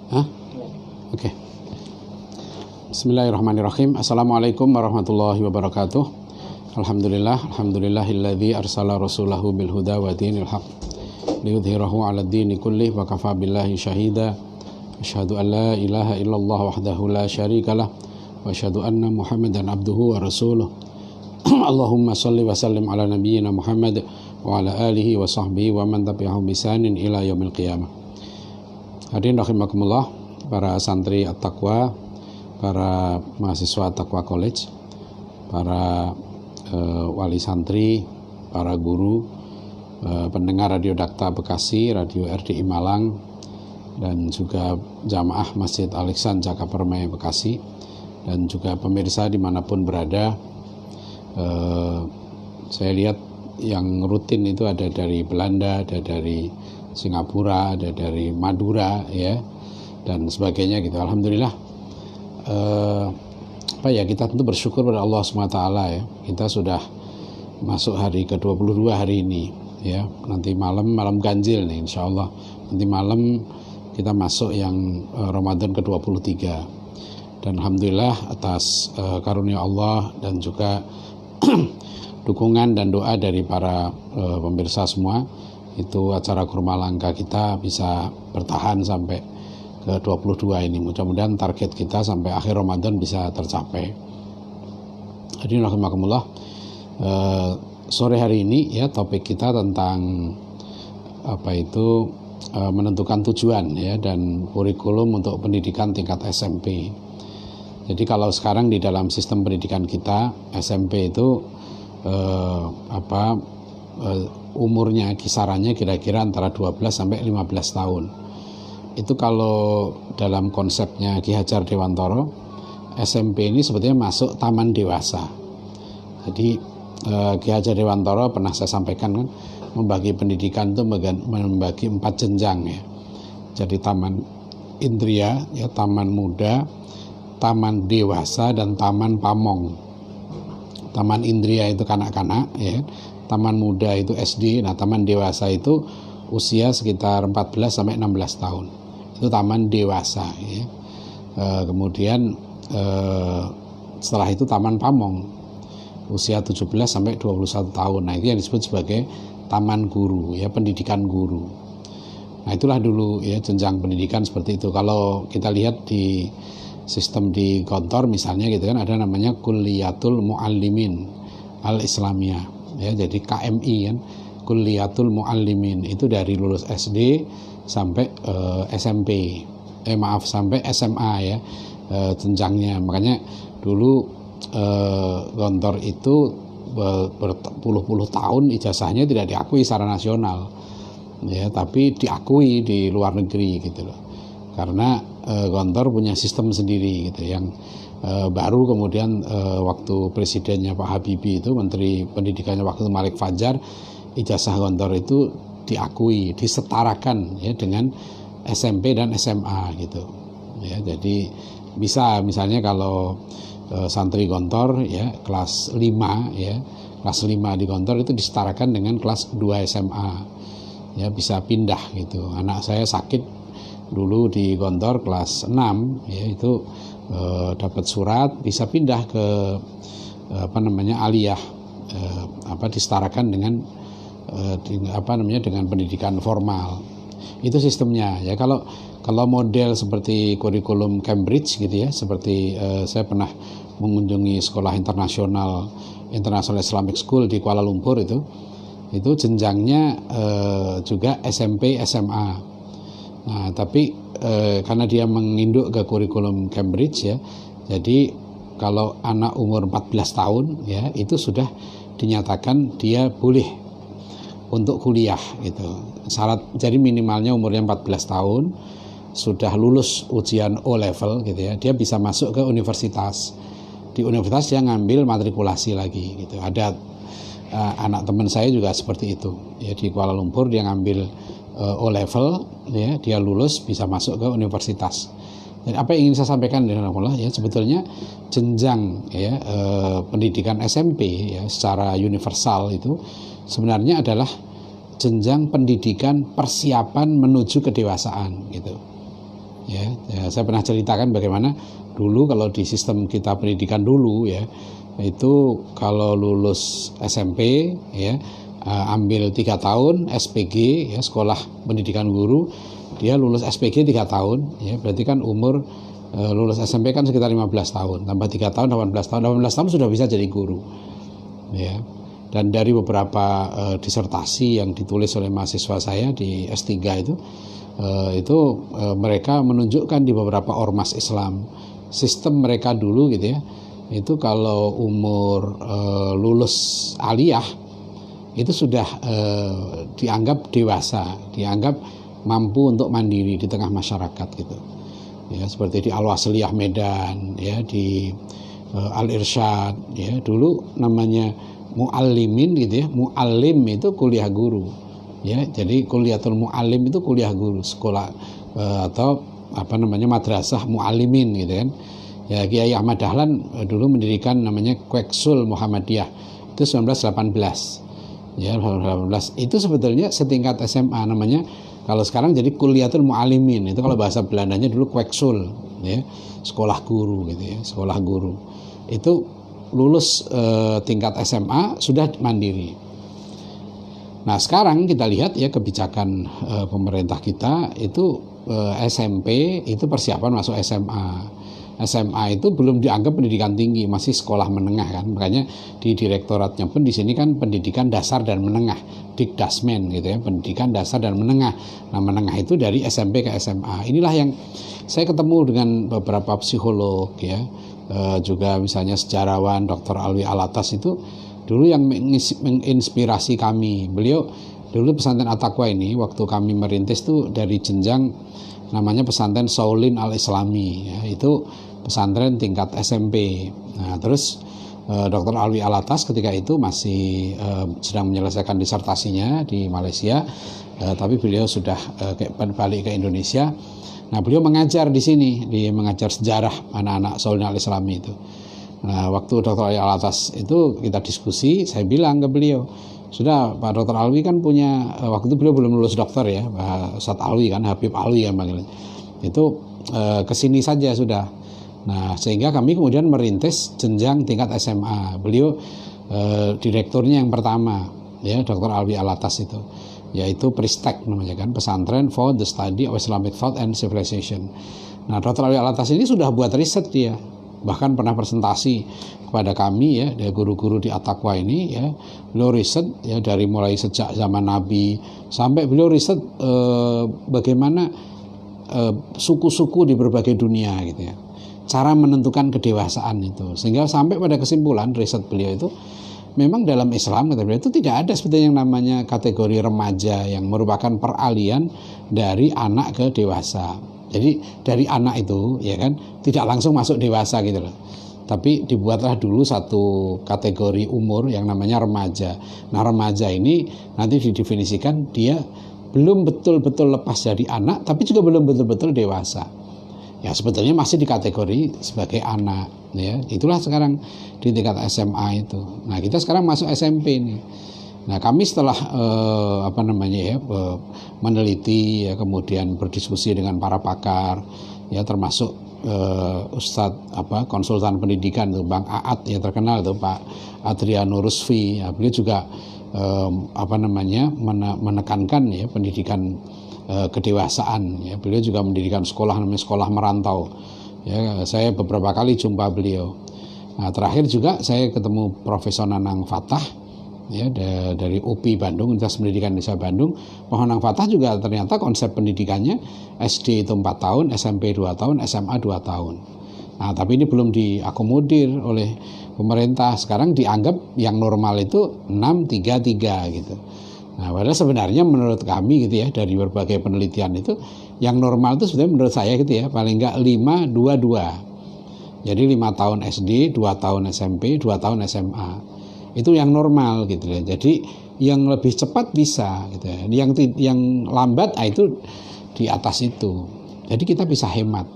Hah? Oke. Bismillahirrahmanirrahim. Assalamualaikum warahmatullahi wabarakatuh. Alhamdulillahilladzi arsala rasulahu bil huda wa dinil haq liyudhhirahu 'alad dini kullih wa kafa billahi syahida. Asyhadu an la ilaha illallah wahdahu la syarikalah wa asyhadu anna Muhammadan abduhu wa rasuluh. Allahumma shalli wa sallim ala nabiyyina Muhammad wa ala alihi wa sahbihi wa man tabi'ahum bi ihsanin ila yaumil qiyamah. Hadirin rahimakumullah, para santri At-Taqwa, para mahasiswa At-Taqwa College, para wali santri, para guru, pendengar Radio Dakta Bekasi, Radio RDI Malang, dan juga jamaah Masjid Al-Ihsan Jakapermai Bekasi, dan juga pemirsa dimanapun berada. Saya lihat yang rutin itu ada dari Belanda, ada dari Singapura, ada dari Madura, ya, dan sebagainya gitu. Alhamdulillah. Kita tentu bersyukur pada Allah SWT, ya. Kita sudah masuk hari ke-22 hari ini, ya. Nanti malam ganjil nih, insya Allah. Nanti malam kita masuk yang Ramadan ke-23. Dan alhamdulillah atas karunia Allah dan juga dukungan dan doa dari para pemirsa semua, itu acara Kurma Langka kita bisa bertahan sampai ke 22 ini. Mudah-mudahan target kita sampai akhir Ramadan bisa tercapai. Hadirin rahimakumullah, sore hari ini ya topik kita tentang menentukan tujuan, ya, dan kurikulum untuk pendidikan tingkat SMP. Jadi kalau sekarang di dalam sistem pendidikan kita SMP itu umurnya kisarannya kira-kira antara 12 sampai 15 tahun. Itu kalau dalam konsepnya Ki Hajar Dewantara, SMP ini sebetulnya masuk taman dewasa. Jadi Ki Hajar Dewantara pernah saya sampaikan kan, membagi pendidikan itu membagi 4 jenjang, ya. Jadi taman indria, ya, taman muda, taman dewasa, dan taman pamong. Taman indria itu kanak-kanak, ya. Taman muda itu SD, nah taman dewasa itu usia sekitar 14 sampai 16 tahun. Itu taman dewasa, ya. Kemudian setelah itu taman pamong, usia 17 sampai 21 tahun. Nah, itu yang disebut sebagai taman guru, ya, pendidikan guru. Nah, itulah dulu, ya, jenjang pendidikan seperti itu. Kalau kita lihat di sistem di Gontor misalnya gitu kan, ada namanya Kulliyatul Muallimin Al-Islamiyah, ya, jadi KMI kan, Kulliyatul Muallimin, itu dari lulus SD sampai SMP, sampai SMA, ya, jenjangnya. Makanya dulu Gontor itu berpuluh-puluh tahun ijazahnya tidak diakui secara nasional, ya, tapi diakui di luar negeri gitu loh. Karena Gontor punya sistem sendiri gitu, yang baru kemudian waktu presidennya Pak Habibie itu, menteri pendidikannya waktu itu Malik Fajar, ijazah Gontor itu diakui, disetarakan, ya, dengan SMP dan SMA gitu, ya. Jadi bisa misalnya kalau santri Gontor, ya, kelas 5, ya, kelas 5 di Gontor itu disetarakan dengan kelas 2 SMA, ya, bisa pindah gitu. Anak saya sakit dulu di Gontor kelas 6, ya, itu dapat surat bisa pindah ke aliyah, disetarakan dengan dengan pendidikan formal. Itu sistemnya, ya. Kalau model seperti kurikulum Cambridge gitu, ya, seperti saya pernah mengunjungi sekolah internasional International Islamic School di Kuala Lumpur, itu jenjangnya juga SMP SMA. Nah, tapi karena dia menginduk ke kurikulum Cambridge, ya, jadi kalau anak umur 14 tahun, ya, itu sudah dinyatakan dia boleh untuk kuliah gitu. Syarat, jadi minimalnya umurnya 14 tahun, sudah lulus ujian O level gitu, ya, dia bisa masuk ke universitas. Di universitas dia ngambil matrikulasi lagi gitu. Ada anak teman saya juga seperti itu, ya, di Kuala Lumpur dia ngambil O level, ya, dia lulus bisa masuk ke universitas. Dan apa yang ingin saya sampaikan ya, sebetulnya jenjang, ya, pendidikan SMP, ya, secara universal itu sebenarnya adalah jenjang pendidikan persiapan menuju kedewasaan gitu. Ya, saya pernah ceritakan bagaimana dulu kalau di sistem kita pendidikan dulu ya, itu kalau lulus SMP ya, ambil 3 tahun SPG ya, sekolah pendidikan guru, dia lulus SPG 3 tahun ya, berarti kan umur lulus SMP kan sekitar 15 tahun, tambah 3 tahun 18 tahun, 18 tahun sudah bisa jadi guru ya. Dan dari beberapa disertasi yang ditulis oleh mahasiswa saya di S3 itu mereka menunjukkan di beberapa ormas Islam sistem mereka dulu gitu ya, itu kalau umur lulus aliyah itu sudah dianggap dewasa, dianggap mampu untuk mandiri di tengah masyarakat gitu ya, seperti di Al-Wasliyah Medan ya, di Al-Irsyad ya, dulu namanya muallimin gitu ya, muallim itu kuliah guru ya, jadi kuliatul muallim itu kuliah guru, sekolah atau apa namanya madrasah muallimin gitu kan ya. Kiai Ahmad Dahlan dulu mendirikan namanya Kweksul Muhammadiyah itu 1918 ya, 1918 itu sebetulnya setingkat SMA, namanya kalau sekarang jadi kuliatul muallimin, itu kalau bahasa Belandanya dulu Kweksul ya, sekolah guru gitu ya, sekolah guru itu lulus tingkat SMA sudah mandiri. Nah sekarang kita lihat ya kebijakan pemerintah kita itu SMP itu persiapan masuk SMA. SMA itu belum dianggap pendidikan tinggi, masih sekolah menengah kan, makanya di direktoratnya pun di sini kan pendidikan dasar dan menengah, Dikdasmen gitu ya, pendidikan dasar dan menengah. Nah menengah itu dari SMP ke SMA. Inilah yang saya ketemu dengan beberapa psikolog ya, juga misalnya sejarawan Dr. Alwi Alatas itu dulu yang menginspirasi kami. Beliau dulu pesantren At-Taqwa ini waktu kami merintis tuh dari jenjang namanya pesantren Saulin Al-Islami ya, itu pesantren tingkat SMP. Nah terus Dr. Alwi Alatas ketika itu masih sedang menyelesaikan disertasinya di Malaysia, tapi beliau sudah balik ke Indonesia. Nah beliau mengajar di sini, dia mengajar sejarah anak-anak Saulin Al-Islami itu. Nah waktu Dr. Alwi Alatas itu kita diskusi, saya bilang ke beliau, sudah Pak Dr. Alwi kan punya, waktu itu beliau belum lulus dokter ya, Ustadz Alwi kan, Habib Alwi yang panggilnya, itu kesini saja sudah. Nah sehingga kami kemudian merintis jenjang tingkat SMA. Beliau direkturnya yang pertama ya, Dr. Alwi Alatas itu, yaitu Pristek namanya kan, Pesantren for the Study of Islamic Thought and Civilization. Nah Dr. Alwi Alatas ini sudah buat riset dia, bahkan pernah presentasi kepada kami ya, dari guru-guru di At-Taqwa ini ya. Beliau riset ya dari mulai sejak zaman Nabi sampai beliau riset bagaimana suku-suku di berbagai dunia gitu ya, cara menentukan kedewasaan itu, sehingga sampai pada kesimpulan riset beliau itu memang dalam Islam kata beliau itu tidak ada sebetulnya yang namanya kategori remaja yang merupakan peralihan dari anak ke dewasa. Jadi dari anak itu ya kan tidak langsung masuk dewasa gitu loh, tapi dibuatlah dulu satu kategori umur yang namanya remaja. Nah remaja ini nanti didefinisikan dia belum betul-betul lepas dari anak, tapi juga belum betul-betul dewasa. Ya sebetulnya masih di kategori sebagai anak ya. Itulah sekarang di tingkat SMA itu. Nah kita sekarang masuk SMP nih. Nah kami setelah meneliti ya, kemudian berdiskusi dengan para pakar ya, termasuk Ustadz konsultan pendidikan itu Bang Aat yang terkenal itu Pak Adriano Rusfi ya, beliau juga menekankan ya pendidikan kedewasaan ya. Beliau juga mendirikan sekolah namanya sekolah merantau ya. Saya beberapa kali jumpa beliau. Nah terakhir juga saya ketemu Profesor Nanang Fatah ya, dari UPI Bandung, Universitas Pendidikan Indonesia Bandung. Nanang Fatah juga ternyata konsep pendidikannya SD itu 4 tahun, SMP 2 tahun, SMA 2 tahun. Nah tapi ini belum diakomodir oleh pemerintah. Sekarang dianggap yang normal itu 6-3-3 gitu. Nah padahal sebenarnya menurut kami gitu ya, dari berbagai penelitian itu yang normal itu sebenarnya menurut saya gitu ya, paling enggak 5-2-2. Jadi 5 tahun SD, 2 tahun SMP, 2 tahun SMA. Itu yang normal gitu ya. Jadi yang lebih cepat bisa gitu ya. Yang lambat itu di atas itu. Jadi kita bisa hemat.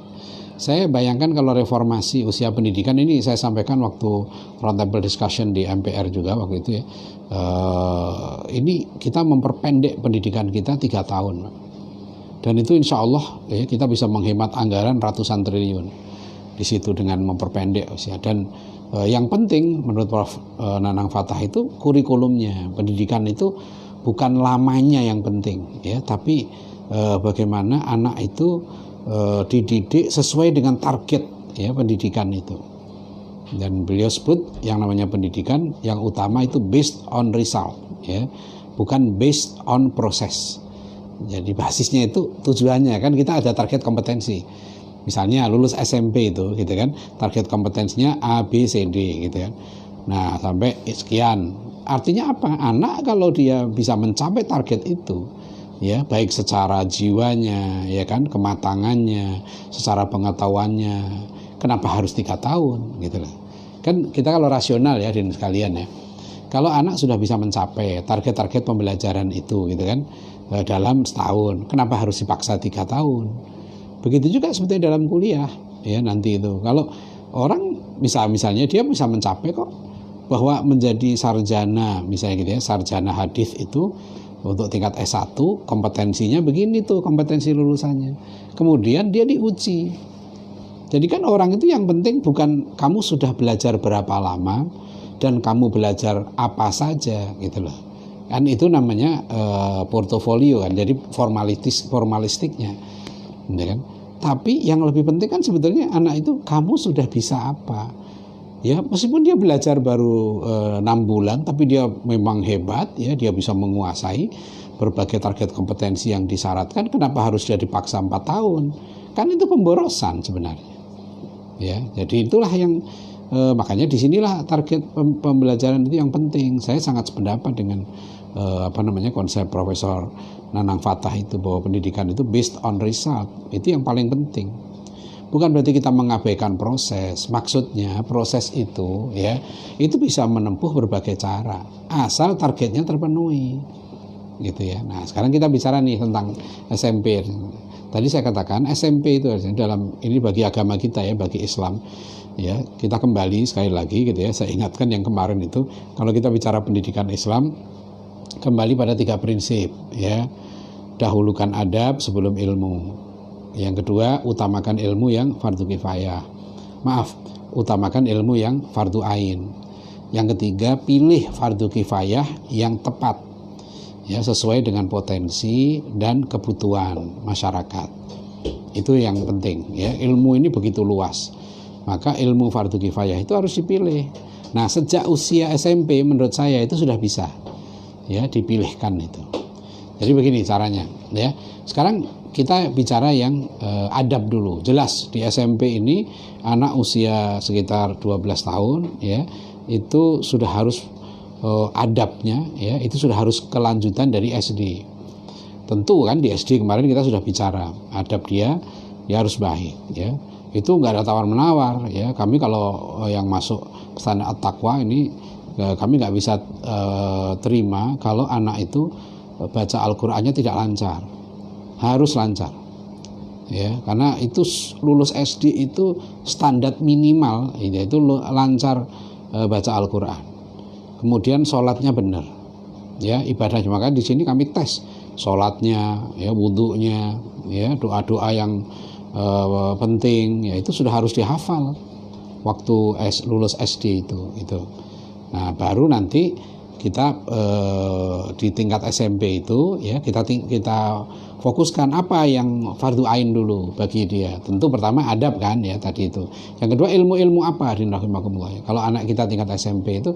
Saya bayangkan kalau reformasi usia pendidikan ini saya sampaikan waktu roundtable discussion di MPR juga waktu itu ya. Ini kita memperpendek pendidikan kita 3 tahun. Dan itu insya Allah ya, kita bisa menghemat anggaran ratusan triliun di situ dengan memperpendek usia. Dan yang penting menurut Prof. Nanang Fatah itu kurikulumnya. Pendidikan itu bukan lamanya yang penting ya, tapi bagaimana anak itu dididik sesuai dengan target ya pendidikan itu. Dan beliau sebut yang namanya pendidikan yang utama itu based on result ya, bukan based on proses. Jadi basisnya itu tujuannya kan kita ada target kompetensi. Misalnya lulus SMP itu gitu kan, target kompetensinya A, B, C, D gitu kan. Nah, sampai sekian. Artinya apa? Anak kalau dia bisa mencapai target itu ya, baik secara jiwanya ya kan, kematangannya, secara pengetahuannya, kenapa harus 3 tahun gitu lah. Kan kita kalau rasional ya hadirin sekalian ya. Kalau anak sudah bisa mencapai target-target pembelajaran itu gitu kan, dalam setahun, kenapa harus dipaksa 3 tahun? Begitu juga sebetulnya dalam kuliah ya nanti itu. Kalau orang misalnya dia bisa mencapai kok bahwa menjadi sarjana misalnya gitu ya, sarjana hadis itu untuk tingkat S1 kompetensinya begini tuh, kompetensi lulusannya. Kemudian dia diuji. Jadi kan orang itu yang penting bukan kamu sudah belajar berapa lama dan kamu belajar apa saja gitu loh. Kan itu namanya portofolio kan, jadi formalistiknya ya kan? Tapi yang lebih penting kan sebetulnya anak itu kamu sudah bisa apa ya, meskipun dia belajar baru 6 bulan tapi dia memang hebat ya, dia bisa menguasai berbagai target kompetensi yang disyaratkan. Kenapa harus dia dipaksa 4 tahun? Kan itu pemborosan sebenarnya ya. Jadi itulah yang makanya disinilah target pembelajaran itu yang penting. Saya sangat sependapat dengan konsep Profesor Nanang Fatah itu, bahwa pendidikan itu based on result. Itu yang paling penting. Bukan berarti kita mengabaikan proses. Maksudnya proses itu ya, itu bisa menempuh berbagai cara asal targetnya terpenuhi gitu ya. Nah, sekarang kita bicara nih tentang SMP. Tadi saya katakan SMP itu dalam ini bagi agama kita ya, bagi Islam ya. Kita kembali sekali lagi gitu ya, saya ingatkan yang kemarin itu, kalau kita bicara pendidikan Islam kembali pada 3 prinsip ya. Dahulukan adab sebelum ilmu. Yang kedua, utamakan ilmu yang fardu kifayah. Utamakan ilmu yang fardu ain. Yang ketiga, pilih fardu kifayah yang tepat ya, sesuai dengan potensi dan kebutuhan masyarakat. Itu yang penting ya. Ilmu ini begitu luas, maka ilmu fardu kifayah itu harus dipilih. Nah, sejak usia SMP menurut saya itu sudah bisa ya dipilihkan itu. Jadi begini caranya ya. Sekarang kita bicara yang adab dulu. Jelas di SMP ini anak usia sekitar 12 tahun ya, itu sudah harus adabnya ya, itu sudah harus kelanjutan dari SD. Tentu kan di SD kemarin kita sudah bicara adab dia harus baik ya. Itu nggak ada tawar menawar ya. Kami kalau yang masuk pesantren At-Taqwa ini kami nggak bisa terima kalau anak itu baca Al-Qur'annya tidak lancar. Harus lancar ya, karena itu lulus SD itu standar minimal yaitu lancar baca Al-Qur'an. Kemudian sholatnya benar ya, ibadahnya. Maka di sini kami tes sholatnya ya, wudunya ya, doa-doa yang penting ya, itu sudah harus dihafal waktu lulus SD itu. Nah, baru nanti kita di tingkat SMP itu ya, kita fokuskan apa yang fardu ain dulu bagi dia. Tentu pertama adab kan ya tadi itu. Yang kedua ilmu-ilmu apa rahimakumullah. Kalau anak kita tingkat SMP itu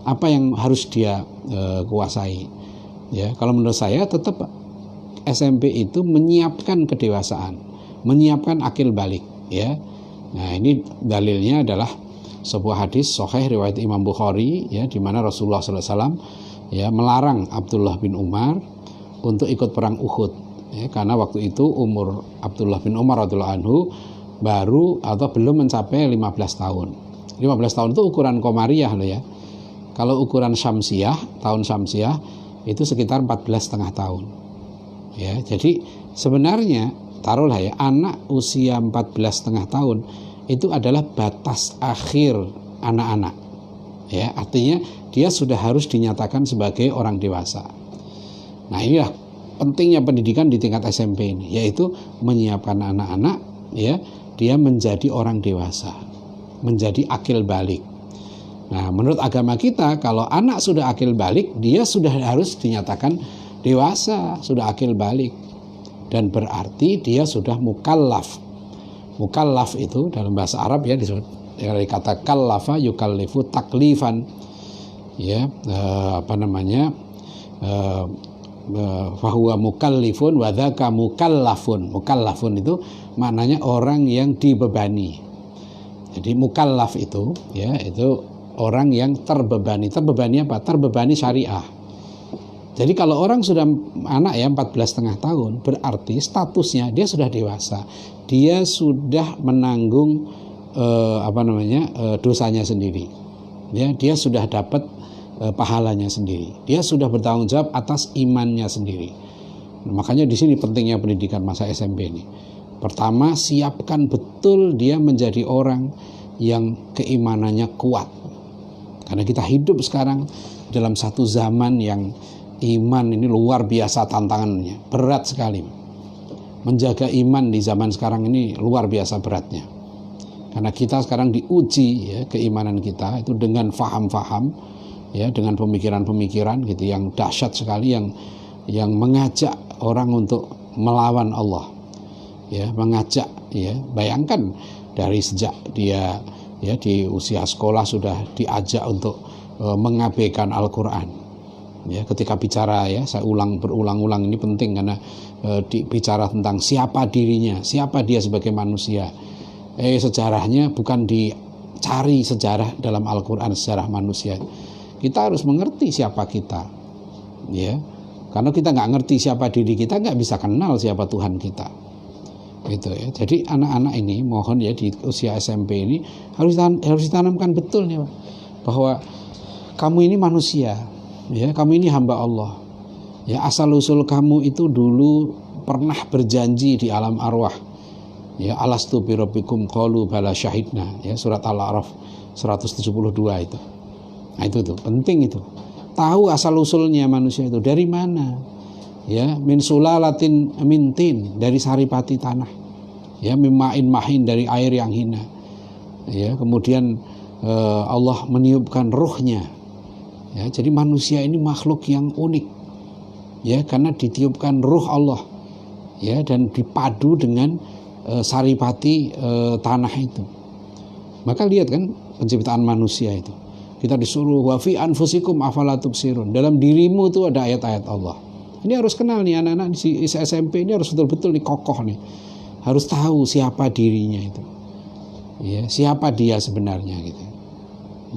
apa yang harus dia kuasai. Ya, kalau menurut saya tetap SMP itu menyiapkan kedewasaan, menyiapkan akil balik ya. Nah, ini dalilnya adalah sebuah hadis sahih riwayat Imam Bukhari ya, di mana Rasulullah SAW ya melarang Abdullah bin Umar untuk ikut perang Uhud ya, karena waktu itu umur Abdullah bin Umar radhiyallahu anhu baru atau belum mencapai 15 tahun. 15 tahun itu ukuran Qamariyah loh ya. Kalau ukuran Syamsiyah, tahun Syamsiyah itu sekitar 14,5 tahun. Ya, jadi sebenarnya taruhlah ya, anak usia 14,5 tahun itu adalah batas akhir anak-anak. Ya, artinya dia sudah harus dinyatakan sebagai orang dewasa. Nah, inilah pentingnya pendidikan di tingkat SMP ini, yaitu menyiapkan anak-anak ya dia menjadi orang dewasa, menjadi akil balik. Nah, menurut agama kita kalau anak sudah akil balik, dia sudah harus dinyatakan dewasa, sudah akil balik, dan berarti dia sudah mukallaf. Mukallaf itu dalam bahasa Arab ya disebut dari kata kallafa yukallifu taklifan, ya fahuwa mukallifun wa dzaka mukallafun. Mukallafun itu maknanya orang yang dibebani. Jadi mukallaf itu ya itu orang yang terbebani. Terbebani apa? Terbebani syariah. Jadi kalau orang sudah anak ya 14,5 tahun, berarti statusnya dia sudah dewasa. Dia sudah menanggung dosanya sendiri. Ya, dia sudah dapat pahalanya sendiri. Dia sudah bertanggung jawab atas imannya sendiri. Nah, makanya di sini pentingnya pendidikan masa SMP ini. Pertama, siapkan betul dia menjadi orang yang keimanannya kuat. Karena kita hidup sekarang dalam satu zaman yang iman ini luar biasa tantangannya, berat sekali. Menjaga iman di zaman sekarang ini luar biasa beratnya. Karena kita sekarang diuji ya keimanan kita itu dengan faham-faham ya, dengan pemikiran-pemikiran gitu yang dahsyat sekali, yang mengajak orang untuk melawan Allah ya, mengajak ya. Bayangkan dari sejak dia ya di usia sekolah sudah diajak untuk mengabaikan Al-Quran ya. Ketika bicara ya, saya berulang-ulang ini penting karena bicara tentang siapa dirinya, siapa dia sebagai manusia. Sejarahnya bukan dicari sejarah dalam Al-Quran, sejarah manusia. Kita harus mengerti siapa kita, ya. Karena kita nggak ngerti siapa diri kita, nggak bisa kenal siapa Tuhan kita, gitu ya. Jadi anak-anak ini mohon ya di usia SMP ini harus ditanamkan betul nih Pak, bahwa kamu ini manusia, ya. Kamu ini hamba Allah, ya. Asal usul kamu itu dulu pernah berjanji di alam arwah, ya. Alastu birabbikum qalu bala syahidna, ya. Surat Al-A'raf 172 itu. Nah itu tuh penting itu. Tahu asal usulnya manusia itu dari mana? Ya, min sulalatin min tin, dari saripati tanah. Ya, mimain mahin, dari air yang hina. Ya, kemudian Allah meniupkan ruhnya. Ya, jadi manusia ini makhluk yang unik. Ya, karena ditiupkan ruh Allah. Ya, dan dipadu dengan saripati tanah itu. Maka lihat kan penciptaan manusia itu. Kita disuruh wa fi anfusikum afala tubsirun. Dalam dirimu itu ada ayat-ayat Allah. Ini harus kenal nih anak-anak di SMP ini, harus betul-betul nih kokoh nih. Harus tahu siapa dirinya itu. Ya, siapa dia sebenarnya gitu.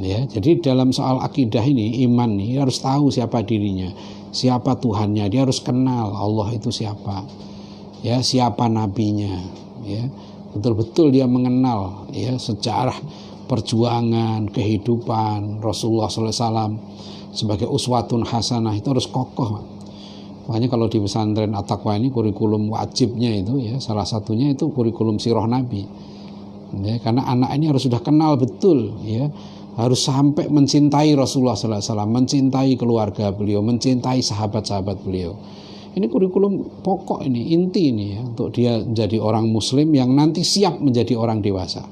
Ya, jadi dalam soal akidah ini, iman nih harus tahu siapa dirinya, siapa Tuhannya. Dia harus kenal Allah itu siapa. Ya, siapa nabinya, ya. Betul-betul dia mengenal ya sejarah perjuangan, kehidupan Rasulullah SAW sebagai uswatun hasanah, itu harus kokoh. Makanya kalau di pesantren At-Taqwa ini kurikulum wajibnya itu ya, salah satunya itu kurikulum sirah Nabi. Ya, karena anak ini harus sudah kenal betul ya, harus sampai mencintai Rasulullah SAW, mencintai keluarga beliau, mencintai sahabat-sahabat beliau. Ini kurikulum pokok ini, inti ini ya, untuk dia menjadi orang muslim yang nanti siap menjadi orang dewasa.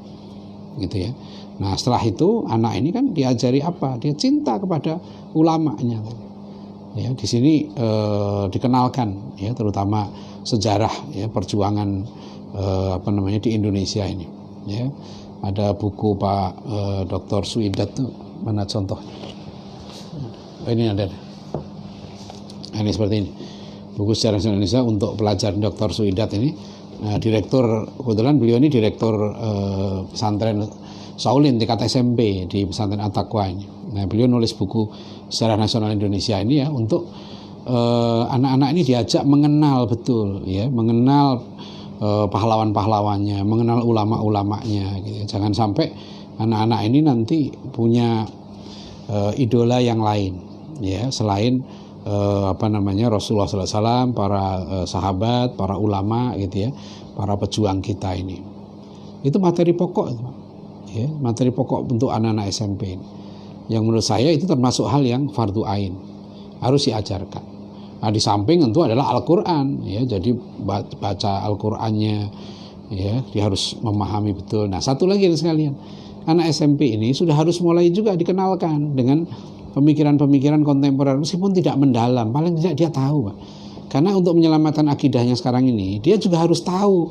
Gitu ya. Nah, setelah itu anak ini kan diajari apa? Dia cinta kepada ulamanya. Ya, di sini dikenalkan ya terutama sejarah ya perjuangan di Indonesia ini. Ya. Ada buku Pak Dr. Suidat tuh, mana contoh? Ini ada. Ini seperti ini. Buku Sejarah Indonesia untuk pelajar Dr. Suidat ini. Nah, direktur, kebetulan beliau ini direktur pesantren Saulin tingkat SMP di pesantren At-Taqwa ini. Nah, beliau nulis buku Sejarah Nasional Indonesia ini ya untuk anak-anak ini diajak mengenal betul ya, mengenal pahlawan-pahlawannya, mengenal ulama-ulamanya gitu. Jangan sampai anak-anak ini nanti punya idola yang lain ya selain Rasulullah SAW, para sahabat, para ulama gitu ya, para pejuang kita ini. Itu materi pokok itu, ya, materi pokok untuk anak-anak SMP ini. Yang menurut saya itu termasuk hal yang fardu ain, harus diajarkan. Nah, di samping tentu adalah Al-Qur'an ya, jadi baca Al-Qur'annya ya, dia harus memahami betul. Nah, satu lagi sekalian, anak SMP ini sudah harus mulai juga dikenalkan dengan pemikiran-pemikiran kontemporer meskipun tidak mendalam, paling tidak dia tahu, Pak. Karena untuk menyelamatkan akidahnya sekarang ini, dia juga harus tahu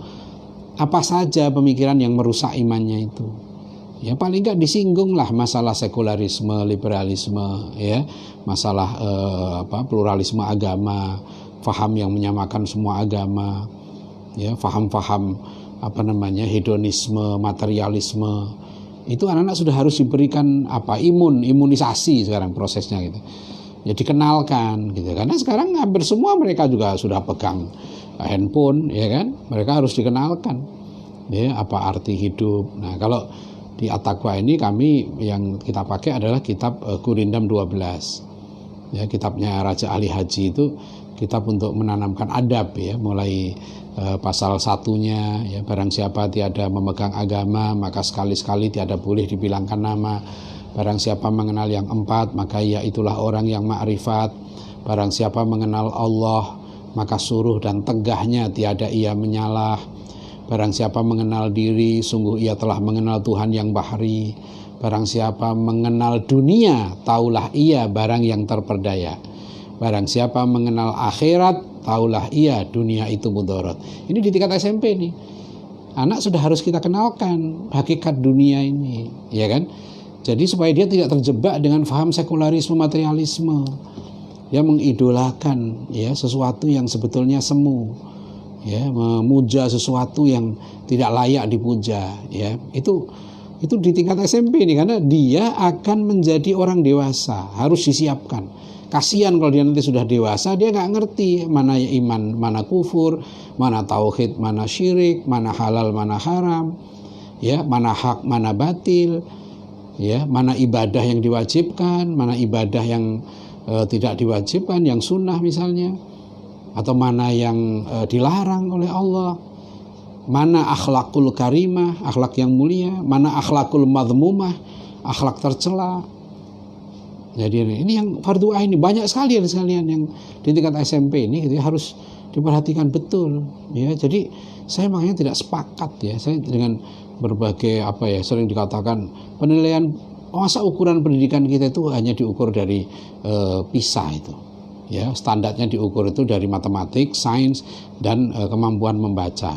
apa saja pemikiran yang merusak imannya itu. Ya paling enggak disinggunglah masalah sekularisme, liberalisme, ya, masalah pluralisme agama, faham yang menyamakan semua agama, ya, faham-faham hedonisme, materialisme. Itu anak-anak sudah harus diberikan imunisasi sekarang prosesnya gitu. Ya dikenalkan gitu, karena sekarang hampir semua mereka juga sudah pegang handphone, ya kan, mereka harus dikenalkan ya apa arti hidup. Nah, kalau di At-Taqwa ini kami yang kita pakai adalah kitab Gurindam 12 ya, kitabnya Raja Ali Haji. Itu kitab untuk menanamkan adab ya, mulai pasal 1-nya ya, barang siapa tiada memegang agama maka sekali-sekali tiada boleh dibilangkan nama. Barang siapa mengenal yang 4 maka ia itulah orang yang ma'rifat. Barang siapa mengenal Allah maka suruh dan tegahnya tiada ia menyalah. Barang siapa mengenal diri sungguh ia telah mengenal Tuhan yang bahri. Barang siapa mengenal dunia taulah ia barang yang terperdaya. Barang siapa mengenal akhirat taulah ia dunia itu mudarat. Ini di tingkat SMP nih. Anak sudah harus kita kenalkan hakikat dunia ini, ya kan? Jadi supaya dia tidak terjebak dengan faham sekularisme, materialisme, ya, mengidolakan ya sesuatu yang sebetulnya semu, ya, memuja sesuatu yang tidak layak dipuja, ya. Itu di tingkat SMP nih, karena dia akan menjadi orang dewasa, harus disiapkan. Kasihan kalau dia nanti sudah dewasa, dia nggak ngerti mana iman, mana kufur, mana tauhid, mana syirik, mana halal, mana haram, ya, mana hak, mana batil. Ya, mana ibadah yang diwajibkan, mana ibadah yang tidak diwajibkan, yang sunnah misalnya, atau mana yang dilarang oleh Allah, mana akhlakul karimah, akhlak yang mulia, mana akhlakul madhmumah, akhlak tercela. Jadi ini yang fardu ain, ini banyak sekali sekalian yang di tingkat SMP ini gitu, harus diperhatikan betul ya. Jadi saya makanya tidak sepakat ya, saya dengan berbagai sering dikatakan penilaian, masa ukuran pendidikan kita itu hanya diukur dari PISA itu ya, standarnya diukur itu dari matematik, sains, dan kemampuan membaca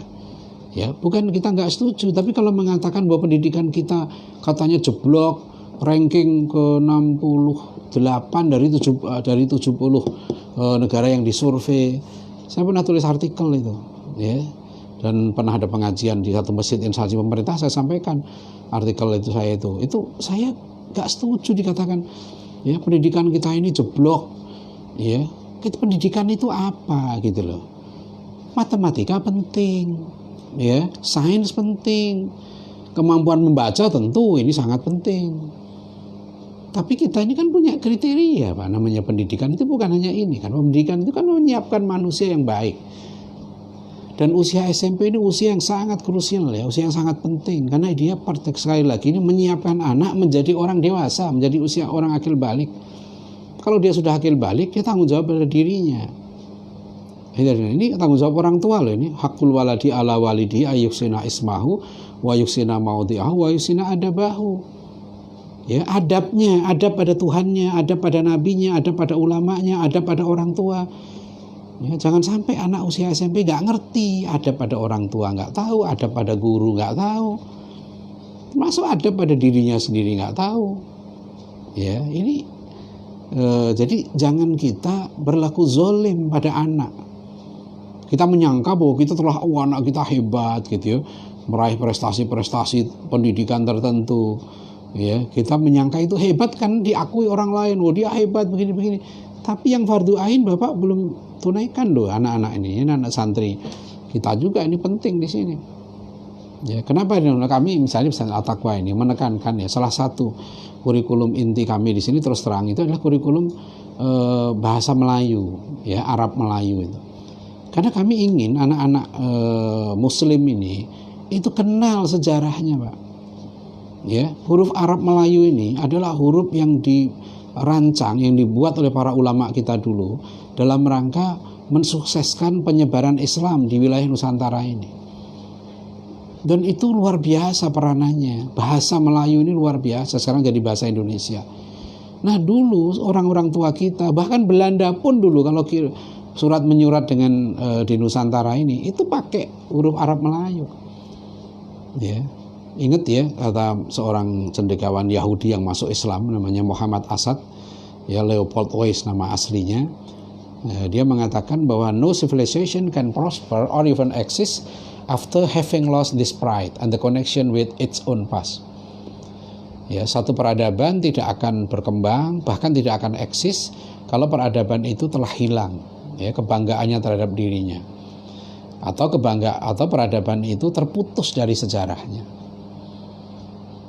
ya. Bukan kita nggak setuju, tapi kalau mengatakan bahwa pendidikan kita katanya jeblok, ranking ke 68 dari 70 negara yang disurvei. Saya pernah tulis artikel itu ya, dan pernah ada pengajian di satu masjid instansi pemerintah, saya sampaikan artikel itu saya nggak setuju dikatakan ya pendidikan kita ini jeblok ya. Pendidikan itu apa gitu loh. Matematika penting ya, sains penting, kemampuan membaca tentu ini sangat penting. Tapi kita ini kan punya kriteria, Pak, namanya pendidikan itu bukan hanya ini kan. Pendidikan itu kan menyiapkan manusia yang baik. Dan usia SMP ini usia yang sangat krusial ya, usia yang sangat penting, karena dia sekali lagi ini menyiapkan anak menjadi orang dewasa, menjadi usia orang akil balik. Kalau dia sudah akil balik, dia tanggung jawab pada dirinya. Ini tanggung jawab orang tua loh ini. Hakul waladi ala walidi ayuksina ismahu wa yuksina maudhi'ahu wa yuksina adabahu. Ya, adabnya, adab pada Tuhannya, adab pada nabinya, adab pada ulamanya, adab pada orang tua. Ya, jangan sampai anak usia SMP nggak ngerti, adab pada orang tua nggak tahu, adab pada guru nggak tahu, termasuk adab pada dirinya sendiri nggak tahu. Ya, ini jadi jangan kita berlaku zolim pada anak. Kita menyangka bahwa kita telah anak kita hebat gitu ya, meraih prestasi-prestasi pendidikan tertentu. Ya, kita menyangka itu hebat kan diakui orang lain, dia hebat begini-begini. Tapi yang fardu ain Bapak belum tunaikan loh anak-anak ini anak santri. Kita juga ini penting di sini. Ya, kenapa kami misalnya At-Taqwa ini menekankan ya, salah satu kurikulum inti kami di sini terus terang itu adalah kurikulum bahasa Melayu, ya, Arab Melayu itu. Karena kami ingin anak-anak muslim ini itu kenal sejarahnya, Pak. Ya, huruf Arab Melayu ini adalah huruf yang rancang yang dibuat oleh para ulama kita dulu dalam rangka mensukseskan penyebaran Islam di wilayah Nusantara ini. Dan itu luar biasa peranannya. Bahasa Melayu ini luar biasa, sekarang jadi bahasa Indonesia. Nah dulu orang-orang tua kita, bahkan Belanda pun dulu kalau surat menyurat dengan di Nusantara ini itu pakai huruf Arab Melayu. Ya, ingat ya kata seorang cendekiawan Yahudi yang masuk Islam namanya Muhammad Asad, ya Leopold Weiss nama aslinya. Dia mengatakan bahwa no civilization can prosper or even exist after having lost this pride and the connection with its own past. Ya, satu peradaban tidak akan berkembang, bahkan tidak akan eksis kalau peradaban itu telah hilang, ya, kebanggaannya terhadap dirinya, atau peradaban itu terputus dari sejarahnya.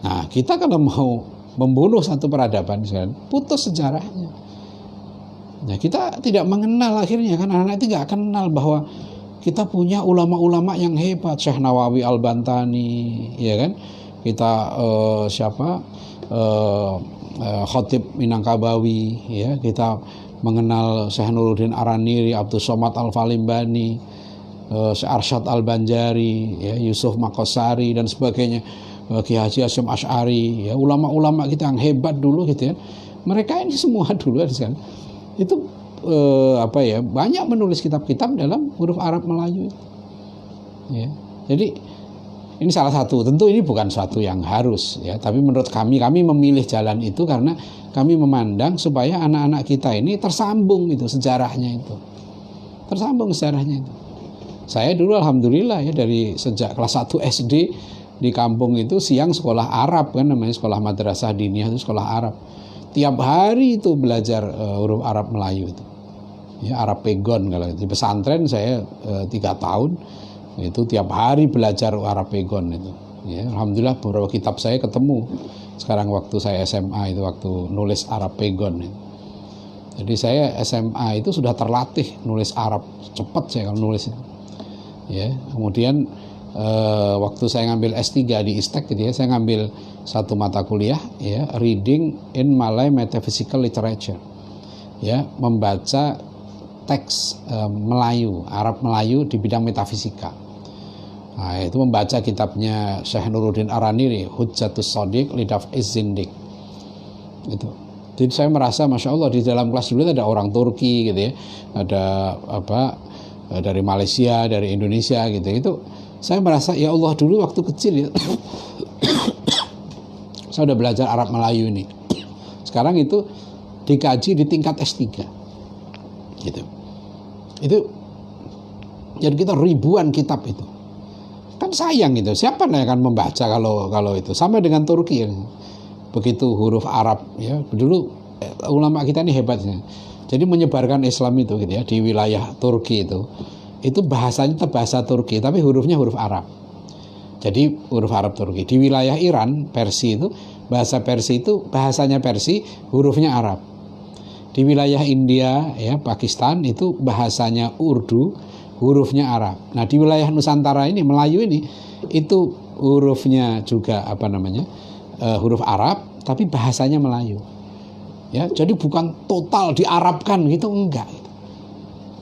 Nah, kita kalau mau membunuh satu peradaban, putus sejarahnya. Nah, kita tidak mengenal akhirnya kan anak-anak itu nggak kenal bahwa kita punya ulama-ulama yang hebat, Syekh Nawawi Al-Bantani, ya kan? Kita Khatib Minangkabawi, ya. Kita mengenal Syekh Nuruddin Araniri, Abdul Somad Al-Falimbani, Syekh Arsyad Al-Banjari, ya, Yusuf Makosari dan sebagainya, Ki Haji Hasyim Asy'ari, ya, ulama-ulama kita yang hebat dulu gitu ya. Mereka ini semua dulu kan itu banyak menulis kitab-kitab dalam huruf Arab Melayu. Ya. Jadi ini salah satu, tentu ini bukan suatu yang harus ya, tapi menurut kami memilih jalan itu karena kami memandang supaya anak-anak kita ini tersambung itu sejarahnya itu. Tersambung sejarahnya itu. Saya dulu alhamdulillah ya dari sejak kelas 1 SD di kampung itu siang sekolah Arab kan namanya, sekolah madrasah diniyah itu sekolah Arab. Tiap hari itu belajar huruf Arab Melayu itu. Ya, Arab Pegon kalau di pesantren saya 3 tahun itu tiap hari belajar Arab Pegon itu. Ya, alhamdulillah beberapa kitab saya ketemu. Sekarang waktu saya SMA itu waktu nulis Arab Pegon itu. Jadi saya SMA itu sudah terlatih nulis Arab, cepat saya kalau nulis. Ya, kemudian waktu saya ngambil S3 di ISTEK gitu ya, saya ngambil satu mata kuliah ya, Reading in Malay Metaphysical Literature. Ya, membaca teks Melayu, Arab Melayu di bidang metafisika. Nah, itu membaca kitabnya Syekh Nuruddin Araniri, Hujjatus Shadiq Lidaf Izzindik. Itu. Jadi saya merasa Masya Allah di dalam kelas dulu ada orang Turki gitu ya, ada dari Malaysia, dari Indonesia gitu. Itu saya merasa ya Allah dulu waktu kecil ya saya udah belajar Arab Melayu ini. Sekarang itu dikaji di tingkat S3 gitu. Itu jadi kita ribuan kitab itu kan sayang gitu, siapa yang akan membaca kalau itu sama dengan Turki ya. Begitu huruf Arab ya, dulu ulama kita ini hebatnya, jadi menyebarkan Islam itu gitu ya di wilayah Turki itu bahasanya tetap bahasa Turki tapi hurufnya huruf Arab. Jadi huruf Arab Turki. Di wilayah Iran, Persia itu bahasa Persia itu bahasanya Persia, hurufnya Arab. Di wilayah India ya, Pakistan itu bahasanya Urdu, hurufnya Arab. Nah, di wilayah Nusantara ini Melayu ini itu hurufnya juga huruf Arab tapi bahasanya Melayu. Ya, jadi bukan total diarabkan gitu, enggak.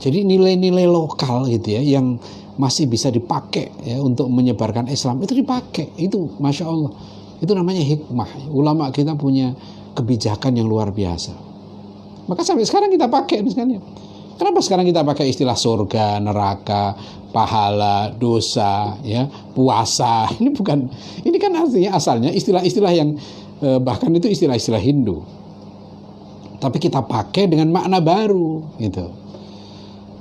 Jadi nilai-nilai lokal gitu ya yang masih bisa dipakai ya untuk menyebarkan Islam itu dipakai. Itu Masya Allah. Itu namanya hikmah. Ulama kita punya kebijakan yang luar biasa. Maka sampai sekarang kita pakai misalnya. Kenapa sekarang kita pakai istilah surga, neraka, pahala, dosa, ya, puasa? Ini kan artinya asalnya istilah-istilah yang bahkan itu istilah-istilah Hindu. Tapi kita pakai dengan makna baru gitu.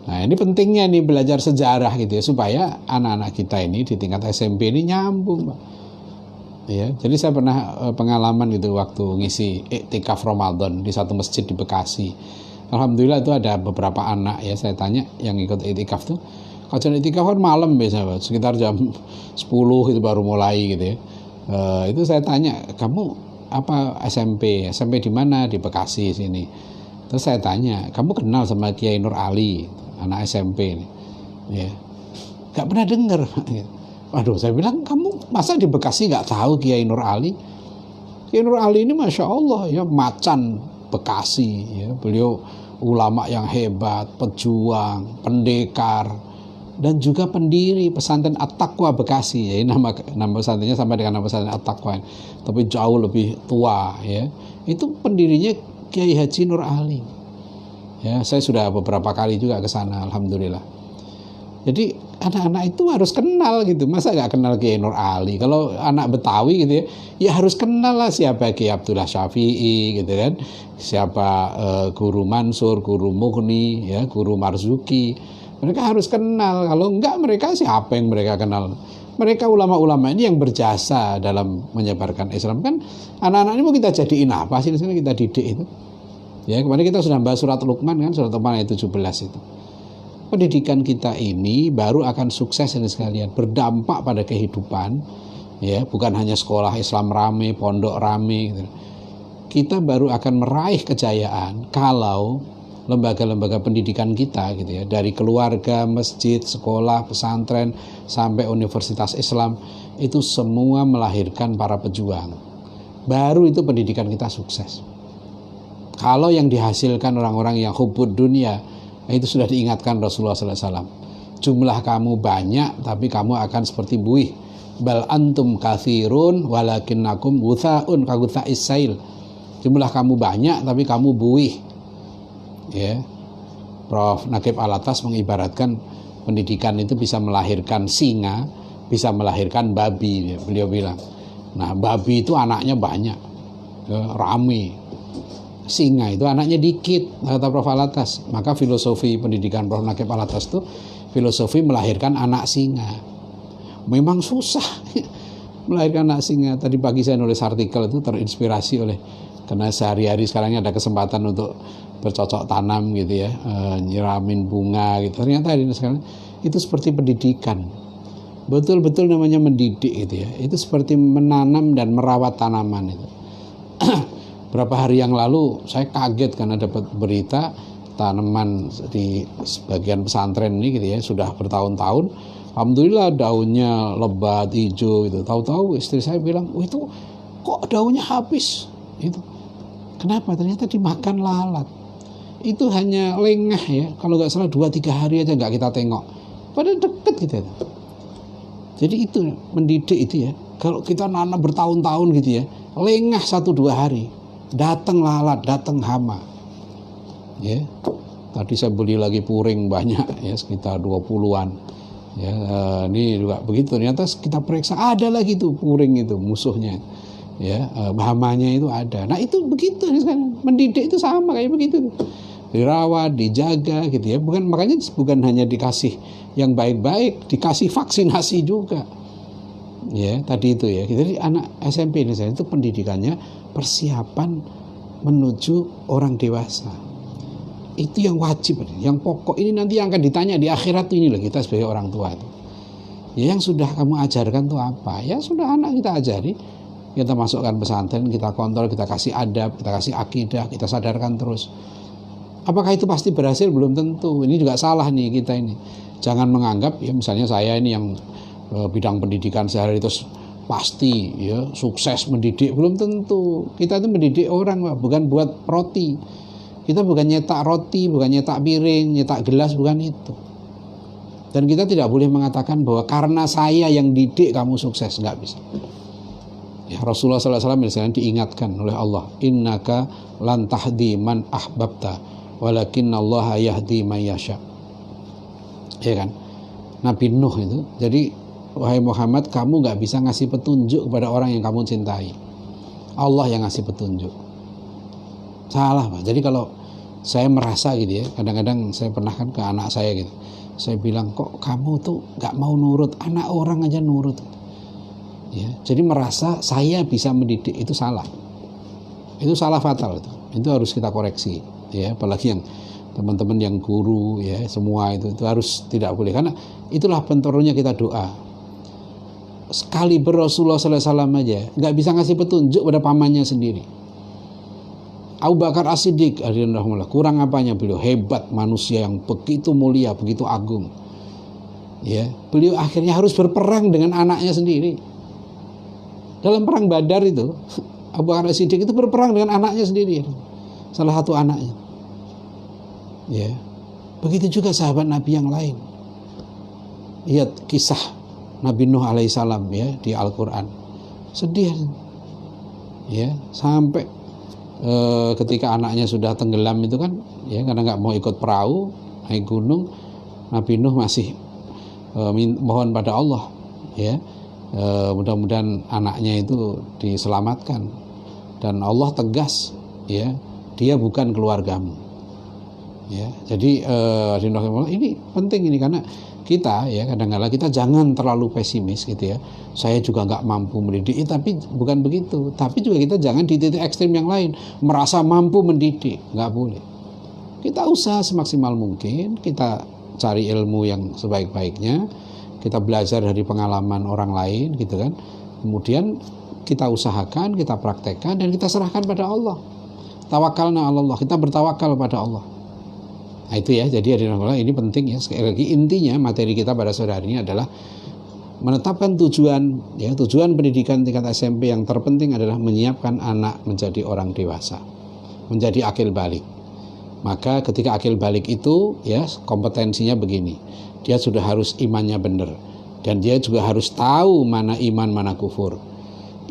Nah, ini pentingnya nih belajar sejarah gitu ya, supaya anak-anak kita ini di tingkat SMP ini nyambung, Pak. Ya, jadi saya pernah pengalaman gitu waktu ngisi iktikaf Ramadan di satu masjid di Bekasi. Alhamdulillah itu ada beberapa anak ya, saya tanya yang ikut iktikaf tuh. Kajian iktikaf kan malam biasanya, Pak, sekitar jam 10 itu baru mulai gitu ya. Itu saya tanya, "Kamu apa SMP di mana?" "Di Bekasi sini." Terus saya tanya, "Kamu kenal sama Kiai Nur Ali?" Anak SMP ini, ya, nggak pernah dengar. Waduh, saya bilang, kamu masa di Bekasi nggak tahu Kiai Nur Ali? Kiai Nur Ali ini Masya Allah ya, macan Bekasi, ya. Beliau ulama yang hebat, pejuang, pendekar, dan juga pendiri pesantren At-Taqwa Bekasi, ya. Nama pesantrennya sama dengan nama pesantren At-Taqwa, tapi jauh lebih tua, ya. Itu pendirinya Kiai Haji Nur Ali. Ya, saya sudah beberapa kali juga ke sana, alhamdulillah. Jadi anak-anak itu harus kenal gitu. Masa nggak kenal Kiai Nur Ali? Kalau anak Betawi gitu ya, ya harus kenal lah siapa Kiai Abdullah Syafi'i gitu kan. Siapa Guru Mansur, Guru Mughni, ya, Guru Marzuki. Mereka harus kenal. Kalau enggak, mereka siapa yang mereka kenal? Mereka ulama-ulama ini yang berjasa dalam menyebarkan Islam. Kan anak-anak ini mau kita jadiin apa sih? Di sini kita didik itu. Ya, kemarin kita sudah bahas surat Luqman kan, surat Luqman ayat 17 itu. Pendidikan kita ini baru akan sukses ini sekalian, berdampak pada kehidupan, ya, bukan hanya sekolah Islam rame, pondok rame gitu. Kita baru akan meraih kejayaan kalau lembaga-lembaga pendidikan kita gitu ya, dari keluarga, masjid, sekolah, pesantren sampai universitas Islam itu semua melahirkan para pejuang. Baru itu pendidikan kita sukses. Kalau yang dihasilkan orang-orang yang hubbud dunia, itu sudah diingatkan Rasulullah SAW. Jumlah kamu banyak, tapi kamu akan seperti buih. Bal antum kathirun, walakinnakum guthaun kagutha'is sail. Jumlah kamu banyak, tapi kamu buih. Ya, Prof. Naqib Alatas mengibaratkan pendidikan itu bisa melahirkan singa, bisa melahirkan babi. Beliau bilang, nah babi itu anaknya banyak, ya, rame. Singa itu anaknya dikit, kata Prof. Alatas. Maka filosofi pendidikan Prof. Naqib Alatas itu filosofi melahirkan anak singa. Memang susah melahirkan anak singa. Tadi pagi saya nulis artikel itu terinspirasi oleh, karena sehari-hari sekarang ada kesempatan untuk bercocok tanam gitu ya, nyiramin bunga gitu. Ternyata ini sekarang itu seperti pendidikan. Betul-betul namanya mendidik gitu ya. Itu seperti menanam dan merawat tanaman itu. Berapa hari yang lalu saya kaget karena dapat berita tanaman di sebagian pesantren ini gitu ya, sudah bertahun-tahun, alhamdulillah daunnya lebat hijau gitu. Tahu-tahu istri saya bilang, "Oh, itu kok daunnya habis?" Itu. Kenapa? Ternyata dimakan lalat. Itu hanya lengah ya, kalau nggak salah 2-3 hari aja nggak kita tengok. Padahal deket gitu ya. Jadi itu mendidik itu ya. Kalau kita nanam bertahun-tahun gitu ya, lengah 1-2 hari. Datang lalat, datang hama. Ya. Tadi saya beli lagi puring banyak ya, sekitar 20-an. Ya, ini juga begitu. Ternyata kita periksa ada lagi tuh puring itu musuhnya. Ya, hamanya itu ada. Nah, itu begitu mendidik itu sama kayak begitu. Dirawat, dijaga gitu ya. Makanya bukan hanya dikasih yang baik-baik, dikasih vaksinasi juga. Ya, tadi itu ya. Jadi anak SMP ini itu pendidikannya persiapan menuju orang dewasa. Itu yang wajib, yang pokok. Ini nanti yang akan ditanya di akhirat ini loh, kita sebagai orang tua itu. Ya, yang sudah kamu ajarkan tuh apa? Ya sudah anak kita ajari. Kita masukkan pesantren, kita kontrol, kita kasih adab, kita kasih akidah, kita sadarkan terus. Apakah itu pasti berhasil? Belum tentu. Ini juga salah nih kita ini. Jangan menganggap ya misalnya saya ini yang bidang pendidikan sehari terus pasti ya sukses mendidik. Belum tentu. Kita itu mendidik orang, bukan buat roti. Kita bukan nyetak roti, bukan nyetak piring, nyetak gelas, bukan itu. Dan kita tidak boleh mengatakan bahwa karena saya yang didik kamu sukses, nggak bisa. Ya, Rasulullah SAW misalnya diingatkan oleh Allah, innaka lan tahdi man ahbabta, walakinnallaha yahdi man yasha. Ya kan? Nabi Nuh itu. Jadi wahai Muhammad, kamu nggak bisa ngasih petunjuk kepada orang yang kamu cintai. Allah yang ngasih petunjuk. Salah, Pak. Jadi kalau saya merasa gitu ya, kadang-kadang saya pernah kan ke anak saya gitu. Saya bilang, kok kamu tuh nggak mau nurut, anak orang aja nurut. Ya, jadi merasa saya bisa mendidik, itu salah. Itu salah fatal itu. Itu harus kita koreksi. Ya, apalagi yang teman-teman yang guru ya, semua itu harus tidak boleh, karena itulah bentornya kita doa. Sekali Rasulullah SAW aja nggak bisa ngasih petunjuk pada pamannya sendiri. Abu Bakar As-Siddiq kurang apanya beliau, hebat, manusia yang begitu mulia, begitu agung. Ya, beliau akhirnya harus berperang dengan anaknya sendiri. Dalam perang Badar itu Abu Bakar As-Siddiq itu berperang dengan anaknya sendiri. salah satu anaknya. Ya. Begitu juga sahabat Nabi yang lain. Lihat kisah Nabi Nuh alaihissalam ya di Al-Qur'an. Sedih. Ya, sampai ketika anaknya sudah tenggelam itu kan ya, karena nggak mau ikut perahu naik gunung, Nabi Nuh masih mohon pada Allah ya, mudah-mudahan anaknya itu diselamatkan, dan Allah tegas ya, dia bukan keluargamu ya. Jadi ini penting ini, karena kita ya kadang-kadang kita jangan terlalu pesimis gitu ya. Saya juga nggak mampu mendidik, tapi bukan begitu. Tapi juga kita jangan di titik ekstrim yang lain, merasa mampu mendidik, nggak boleh. Kita usaha semaksimal mungkin, kita cari ilmu yang sebaik-baiknya, kita belajar dari pengalaman orang lain gitu kan. Kemudian kita usahakan, kita praktekkan, dan kita serahkan pada Allah. Tawakalna 'ala Allah, kita bertawakal pada Allah. Nah itu ya, jadi ini penting ya. Sekali lagi intinya materi kita pada sore hari ini adalah menetapkan tujuan ya, tujuan pendidikan tingkat SMP yang terpenting adalah menyiapkan anak menjadi orang dewasa, menjadi akil balik. Maka ketika akil balik itu ya kompetensinya begini, dia sudah harus imannya benar, dan dia juga harus tahu mana iman mana kufur.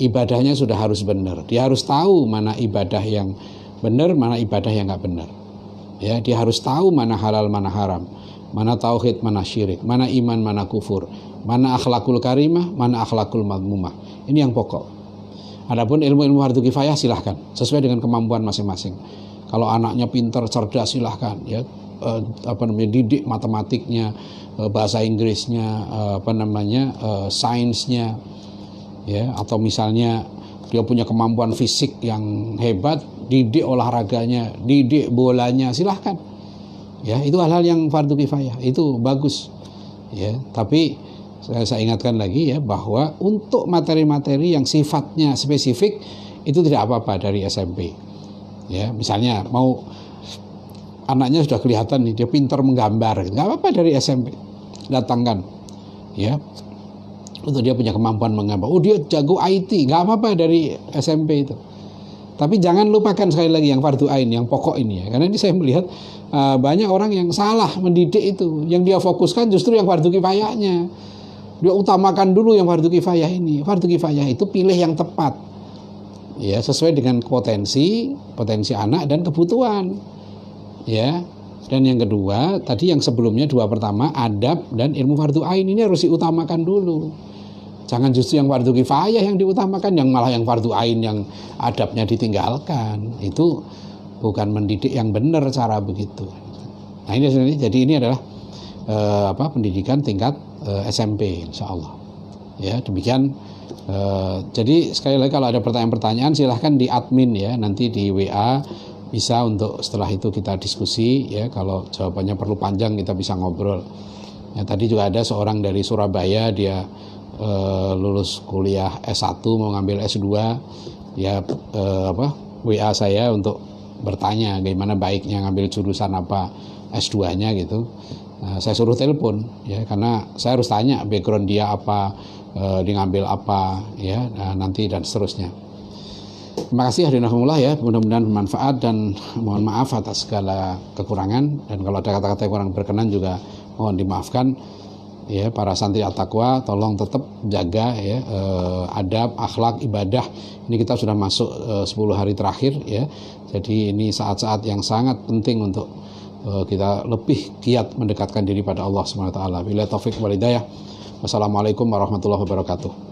Ibadahnya sudah harus benar, dia harus tahu mana ibadah yang benar, mana ibadah yang nggak benar. Ya, dia harus tahu mana halal mana haram, mana tauhid mana syirik, mana iman mana kufur, mana akhlakul karimah, mana akhlakul madmumah. Ini yang pokok. Adapun ilmu-ilmu fardu kifayah silahkan sesuai dengan kemampuan masing-masing. Kalau anaknya pintar cerdas silahkan ya, didik matematiknya, bahasa Inggrisnya, sainsnya ya, atau misalnya dia punya kemampuan fisik yang hebat, didik olahraganya, didik bolanya, silahkan ya. Itu hal-hal yang fardu kifayah, itu bagus ya. Tapi saya ingatkan lagi ya, bahwa untuk materi-materi yang sifatnya spesifik itu tidak apa-apa dari SMP ya. Misalnya mau anaknya sudah kelihatan nih, dia pintar menggambar, nggak apa-apa dari SMP, datangkan ya. Untuk dia punya kemampuan menggambar, oh dia jago IT, nggak apa-apa dari SMP itu. Tapi jangan lupakan sekali lagi yang fardu ain, yang pokok ini ya. Karena ini saya melihat banyak orang yang salah mendidik itu. Yang dia fokuskan justru yang fardu kifayahnya. Dia utamakan dulu yang fardu kifayah ini. Fardu kifayah itu pilih yang tepat ya, sesuai dengan potensi anak dan kebutuhan ya. Dan yang kedua tadi, yang sebelumnya dua pertama, adab dan ilmu fardu ain ini harus diutamakan dulu. Jangan justru yang fardu kifayah yang diutamakan, yang malah yang fardu ain yang adabnya ditinggalkan. Itu bukan mendidik yang benar cara begitu. Nah ini jadi ini adalah pendidikan tingkat SMP insyaallah. Ya, demikian. Jadi sekali lagi kalau ada pertanyaan-pertanyaan silahkan di admin ya, nanti di WA bisa, untuk setelah itu kita diskusi ya. Kalau jawabannya perlu panjang kita bisa ngobrol. Ya, tadi juga ada seorang dari Surabaya, dia lulus kuliah S1 mau ngambil S2 ya, WA saya untuk bertanya gimana baiknya ngambil jurusan apa S2-nya gitu. Nah, saya suruh telepon ya, karena saya harus tanya background dia apa, dia ngambil apa ya, nanti dan seterusnya. Terima kasih hadirin rahimakumullah ya, mudah-mudahan bermanfaat, dan mohon maaf atas segala kekurangan, dan kalau ada kata-kata yang kurang berkenan juga mohon dimaafkan ya. Para santri at-taqwa tolong tetap jaga ya adab, akhlak, ibadah. Ini kita sudah masuk 10 hari terakhir ya. Jadi ini saat-saat yang sangat penting untuk kita lebih giat mendekatkan diri pada Allah Subhanahu wa taala. Billahi taufik wal hidayah. Wassalamualaikum warahmatullahi wabarakatuh.